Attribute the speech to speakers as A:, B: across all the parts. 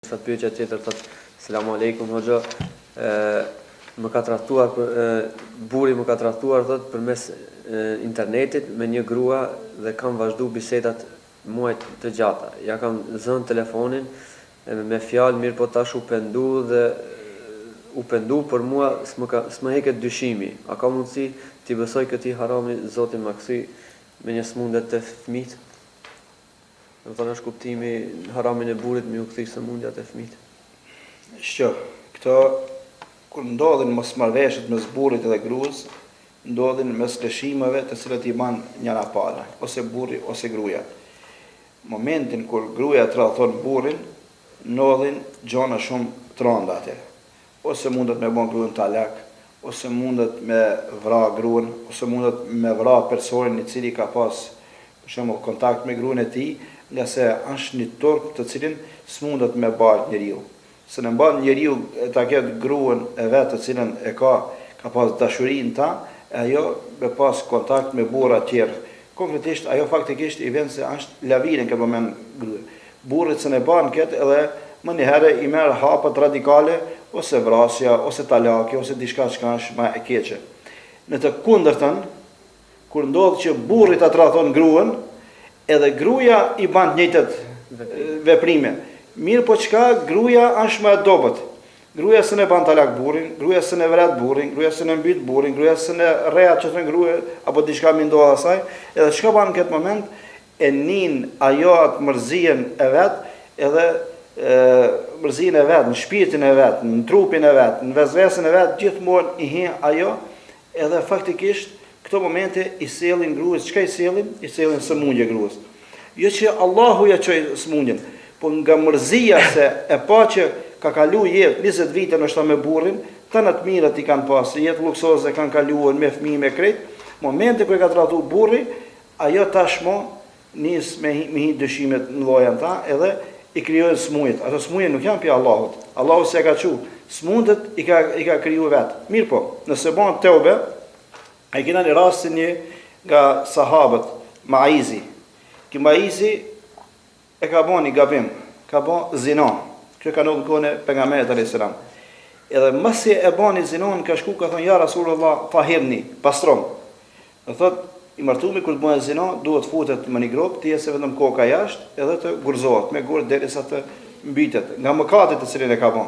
A: Sa pyetja tjetër thotë selam aleikum hoxha, më ka trahtuar burri më ka trahtuar thotë përmes internetit me një grua dhe kam vazhdu bisedat muaj të gjata. Ja kam zënë telefonin me fjalë mirë, po tash u pendu dhe u pendu për mua s'më heket dyshimi. A ka mundësi t'i besoj këtij harami Zoti më kthy me një smundje të fëmijët? Do të thonë është kuptimi haramin e burrit me u kthy sëmundja të fëmijët.
B: Shqo, këto kur ndodhin mosmarrveshjet mes burrit dhe gruas, ndodhin mes lëshimeve të cilat i ban njëra palë, ose burri ose gruaja. Momentin kur gruaja tradhton burrin, ndodhin gjona shumë të rënda atje. Ose mundet me bën gruan talak, ose mundet me vra gruan, ose mundet me vra personin i cili ka pas për shembull kontakt me gruan e tij, nga se është një turp të cilin s'mundet me bajt njeriu. Se në mban njeriu ta ketë gruan e vet të cilën e ka pas dashurinë ta, ajo me pas kontakt me burra të tjerë. Konkretisht ajo faktikisht i vjen se është lavire në këtë moment grua. Burrit se ne ban këtë edhe më një herë i merr hapat radikale, ose vrasja, ose talaki, ose diçka që është më e keqe. Në të kundërtën, kur ndodh që burri ta tradhton gruan, edhe gruaja i ban të njëjtat veprime. Mirë po çka, gruaja është më e dobët. Gruaja s'e ban talak burrin, gruaja s'e vret burrin, gruaja s'e mbyt burrin, gruaja s'e rrehat që thon gruaja apo diçka më ndodh asaj, edhe çka bën në këtë moment e nin ajo atë mërzien e vet, edhe mërzien e vet, në shpirtin e vet, në trupin e vet, në vezvesën e vet, gjithmonë i hin ajo, edhe faktikisht këto momente i sjellin gruas, çka i sjellin? I sjellin sëmundje gruas. Jo që Allahu ja çoj sëmundjen, po nga mërzia se e pa që ka kalu jetë 20 vite nështë me burrin, të në të mirët i kanë pasë, jetë luksoze kanë kaluar me fëmijë me krejt, momente kër ka trahtu burri, ajo tashmo nisë me hi dëshimet në lojan ta, edhe i kryojnë smujet. Ato smuje nuk janë pja Allahut. Allahu se ka qu, smundet i ka kryu vetë. Mirë po, nëse ban të ube, a i kina një rast një nga sahabët, Maizi. Ki Maizi e ka ban një gabim, ka ban zinon. Kjo ka nuk në kone pejgamberit alayhis salam. Edhe mësi e ban një zinon, ka shku, ka thonë, ja Rasulullah, tahirni, pastrom. Dhe thot, i martumi kur të bëhen zinon, duhet futet me një grop, të jesë vetëm koka jashtë, edhe të gurzohet, me gurë derisa të mbitet, nga mëkatet të cilin e ka ban.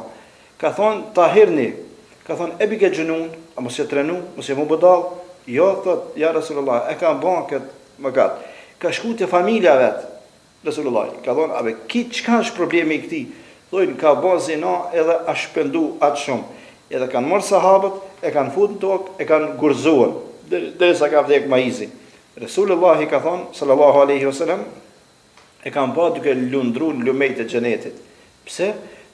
B: Ka thonë, tahirni, ka thonë, e bike gjënun, a mos e trenu, mos e mu bëdal, jo, thot, ja Rasulullah, e ka ban këtë mëkat. Ka shku të familja vetë, Rasulullah, ka thonë, abe, çka është problemi i këtij? Thojnë, ka ban zina edhe a shpendu atë shumë. Edhe kanë marrë sahabët, e kanë fut në tokë, e kanë gurzuar, derisa ka vdek Maizi. Resulullah i ka thonë, sallallahu alaihi wasallam, e kanë ba duke lundru në lumejt e xhenetit. Pse?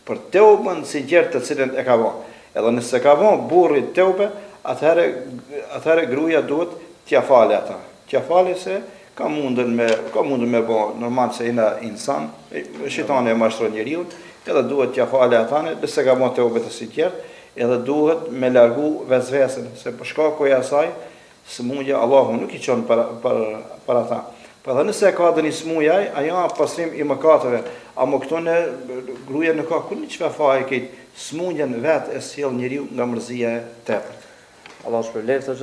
B: Për teubën sinqert të cilën e ka ba. Edhe nëse ka ba burri teube, atëherë gruaja duhet t'ja fale ata. T'ja fale se ka mundën me ba, normal se ina insan, shejtani e mashtron njeriu, edhe duhet t'ja fale atane, nëse ka ba teube të sinqert, edhe duhet me largu vezvesën, se për shkaku e asaj, sëmundja Allahu nuk i qonë për ata. Për dhe nëse ka dhe një sëmundjaj, ajo pasrim i mëkateve, amo këto në gruaja nuk ka kur një qëfe faj këtë sëmundjen vetë e sjell njeriu nga mërzia e tepërt.
A: Allah shpërbleft.